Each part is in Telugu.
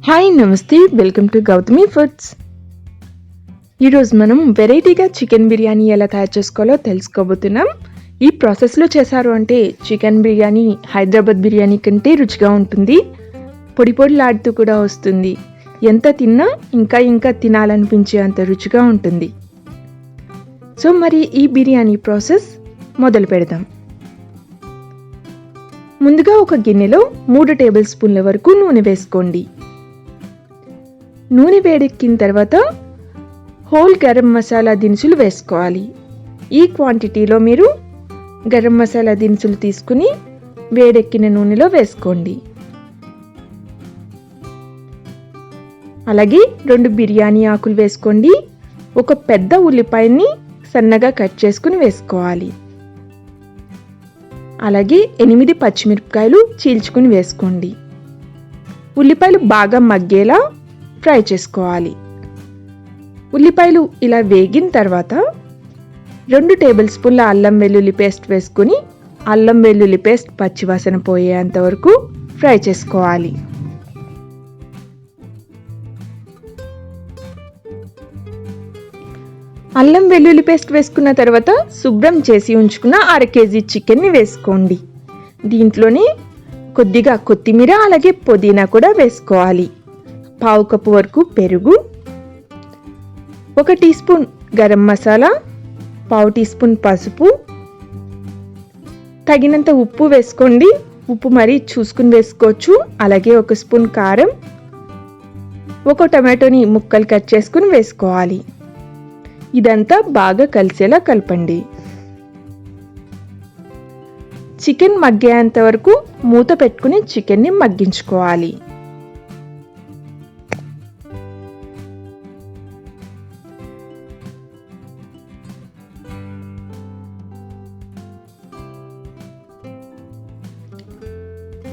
హాయ్ నమస్తే, వెల్కమ్ టు గౌతమి ఫుడ్స్. ఈరోజు మనం వెరైటీగా చికెన్ బిర్యానీ ఎలా తయారు చేసుకోవాలో తెలుసుకోబోతున్నాం. ఈ ప్రాసెస్లో చేశారు అంటే చికెన్ బిర్యానీ హైదరాబాద్ బిర్యానీ కంటే రుచిగా ఉంటుంది. పొడి పొడిలాడుతూ కూడా వస్తుంది. ఎంత తిన్నా ఇంకా తినాలనిపించే అంత రుచిగా ఉంటుంది. సో మరి ఈ బిర్యానీ ప్రాసెస్ మొదలు పెడదాం. ముందుగా ఒక గిన్నెలో 3 టేబుల్ స్పూన్ల వరకు నూనె వేసుకోండి. నూనె వేడెక్కిన తర్వాత హోల్ గరం మసాలా దినుసులు వేసుకోవాలి. ఈ క్వాంటిటీలో మీరు గరం మసాలా దినుసులు తీసుకుని వేడెక్కిన నూనెలో వేసుకోండి. అలాగే 2 బిర్యానీ ఆకులు వేసుకోండి. ఒక పెద్ద ఉల్లిపాయని సన్నగా కట్ చేసుకుని వేసుకోవాలి. అలాగే 8 పచ్చిమిరపకాయలు చీల్చుకుని వేసుకోండి. ఉల్లిపాయలు బాగా మగ్గేలా ఫ్రై చేసుకోవాలి. ఉల్లిపాయలు ఇలా వేగిన తర్వాత 2 టేబుల్ స్పూన్ల అల్లం వెల్లుల్లి పేస్ట్ వేసుకుని అల్లం వెల్లుల్లి పేస్ట్ పచ్చివాసన పోయేంత వరకు ఫ్రై చేసుకోవాలి. అల్లం వెల్లుల్లి పేస్ట్ వేసుకున్న తర్వాత శుభ్రం చేసి ఉంచుకున్న 1/2 కేజీ చికెన్ని వేసుకోండి. దీంట్లోనే కొద్దిగా కొత్తిమీర అలాగే పుదీనా కూడా వేసుకోవాలి. 1/2 కప్పు వరకు పెరుగు, 1 teaspoon garam masala, 1/2 teaspoon పసుపు, తగినంత ఉప్పు వేసుకోండి. ఉప్పు మరీ చూసుకుని వేసుకోవచ్చు. అలాగే 1 స్పూన్ కారం, 1 టమాటోని ముక్కలు కట్ చేసుకుని వేసుకోవాలి. ఇదంతా బాగా కలిసేలా కలపండి. చికెన్ మగ్గేంత వరకు మూత పెట్టుకుని చికెన్ని మగ్గించుకోవాలి.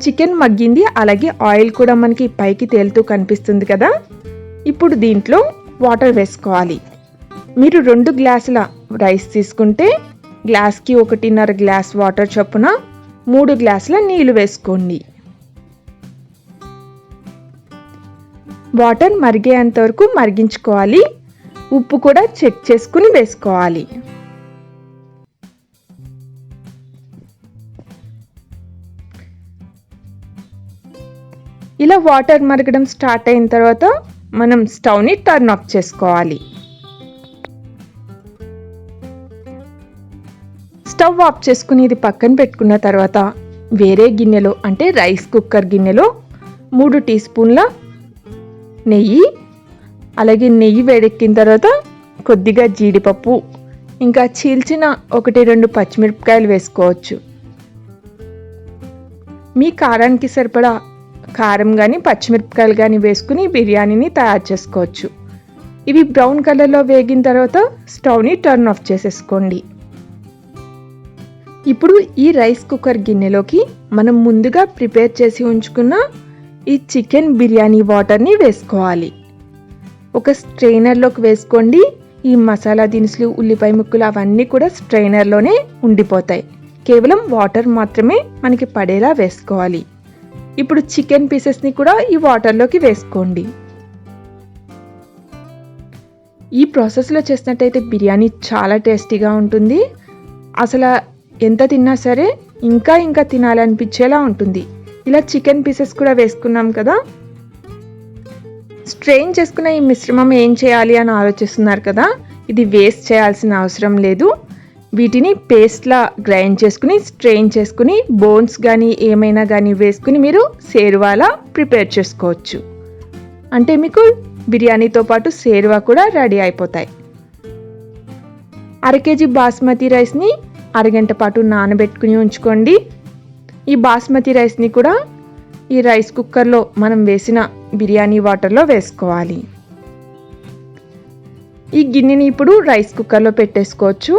చికెన్ మగ్గింది. అలాగే ఆయిల్ కూడా మనకి పైకి తేలుతూ కనిపిస్తుంది కదా. ఇప్పుడు దీంట్లో వాటర్ వేసుకోవాలి. మీరు 2 గ్లాసుల రైస్ తీసుకుంటే గ్లాస్కి 1.5 గ్లాస్ వాటర్ చొప్పున 3 గ్లాసుల నీళ్లు వేసుకోండి. వాటర్ మరిగేంత వరకు మరిగించుకోవాలి. ఉప్పు కూడా చెక్ చేసుకుని వేసుకోవాలి. ఇలా వాటర్ మరగడం స్టార్ట్ అయిన తర్వాత మనం స్టవ్ని టర్న్ ఆఫ్ చేసుకోవాలి. స్టవ్ ఆఫ్ చేసుకుని ఇది పక్కన పెట్టుకున్న తర్వాత వేరే గిన్నెలో అంటే రైస్ కుక్కర్ గిన్నెలో 3 టీ స్పూన్ల నెయ్యి, అలాగే నెయ్యి వేడెక్కిన తర్వాత కొద్దిగా జీడిపప్పు, ఇంకా చీల్చిన 1-2 పచ్చిమిరపకాయలు వేసుకోవచ్చు. మీ కారానికి సరిపడా కారం కానీ పచ్చిమిరపకాయలు కానీ వేసుకుని బిర్యానీని తయారు చేసుకోవచ్చు. ఇవి బ్రౌన్ కలర్లో వేగిన తర్వాత స్టవ్ని టర్న్ ఆఫ్ చేసేసుకోండి. ఇప్పుడు ఈ రైస్ కుక్కర్ గిన్నెలోకి మనం ముందుగా ప్రిపేర్ చేసి ఉంచుకున్న ఈ చికెన్ బిర్యానీ వాటర్ని వేసుకోవాలి. ఒక స్ట్రైనర్లోకి వేసుకోండి. ఈ మసాలా దినుసులు, ఉల్లిపాయ ముక్కలు అవన్నీ కూడా స్ట్రైనర్లోనే ఉండిపోతాయి. కేవలం వాటర్ మాత్రమే మనకి పడేలా వేసుకోవాలి. ఇప్పుడు చికెన్ పీసెస్ని కూడా ఈ వాటర్లోకి వేసుకోండి. ఈ ప్రాసెస్లో చేసినట్టయితే బిర్యానీ చాలా టేస్టీగా ఉంటుంది. అసలు ఎంత తిన్నా సరే ఇంకా తినాలనిపించేలా ఉంటుంది. ఇలా చికెన్ పీసెస్ కూడా వేసుకున్నాం కదా. స్ట్రెయిన్ చేసుకున్న ఈ మిశ్రమం ఏం చేయాలి అని ఆలోచిస్తున్నారు కదా. ఇది వేస్ట్ చేయాల్సిన అవసరం లేదు. వీటిని పేస్ట్లా గ్రైండ్ చేసుకుని స్ట్రెయిన్ చేసుకుని బోన్స్ కానీ ఏమైనా కానీ వేసుకుని మీరు సేరువాలా ప్రిపేర్ చేసుకోవచ్చు. అంటే మీకు బిర్యానీతో పాటు సేరువా కూడా రెడీ అయిపోతాయి. 1/2 కేజీ బాస్మతి రైస్ని అరగంట పాటు నానబెట్టుకుని ఉంచుకోండి. ఈ బాస్మతి రైస్ని కూడా ఈ రైస్ కుక్కర్లో మనం వేసిన బిర్యానీ వాటర్లో వేసుకోవాలి. ఈ గిన్నెని ఇప్పుడు రైస్ కుక్కర్లో పెట్టేసుకోవచ్చు.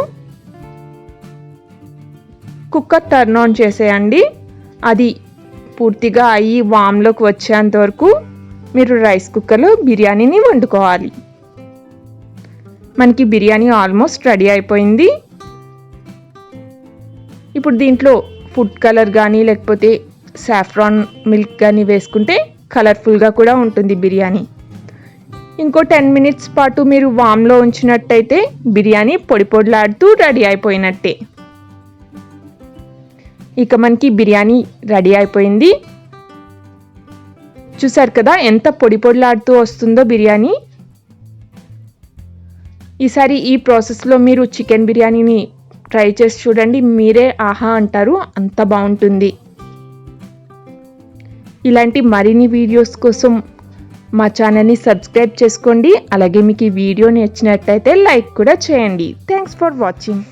కుక్కర్ టర్న్ ఆన్ చేసేయండి. అది పూర్తిగా అయ్యి వామ్లోకి వచ్చేంత వరకు మీరు రైస్ కుక్కర్లో బిర్యానీని వండుకోవాలి. మనకి బిర్యానీ ఆల్మోస్ట్ రెడీ అయిపోయింది. ఇప్పుడు దీంట్లో ఫుడ్ కలర్ కానీ లేకపోతే సాఫ్రాన్ మిల్క్ కానీ వేసుకుంటే కలర్ఫుల్గా కూడా ఉంటుంది బిర్యానీ. ఇంకో 10 మినిట్స్ పాటు మీరు వామ్లో ఉంచినట్టయితే బిర్యానీ పొడి పొడిలాడుతూ రెడీ అయిపోయినట్టే. ఇక మనకి బిర్యానీ రెడీ అయిపోయింది. చూసారు కదా ఎంత పొడి పొడిలాడుతూ వస్తుందో బిర్యానీ. ఈసారి ఈ ప్రాసెస్లో మీరు చికెన్ బిర్యానీని ట్రై చేసి చూడండి, మీరే ఆహా అంటారు, అంత బాగుంటుంది. ఇలాంటి మరిన్ని వీడియోస్ కోసం మా ఛానల్ని సబ్స్క్రైబ్ చేసుకోండి. అలాగే మీకు ఈ వీడియో నచ్చినట్టయితే లైక్ కూడా చేయండి. Thanks for watching.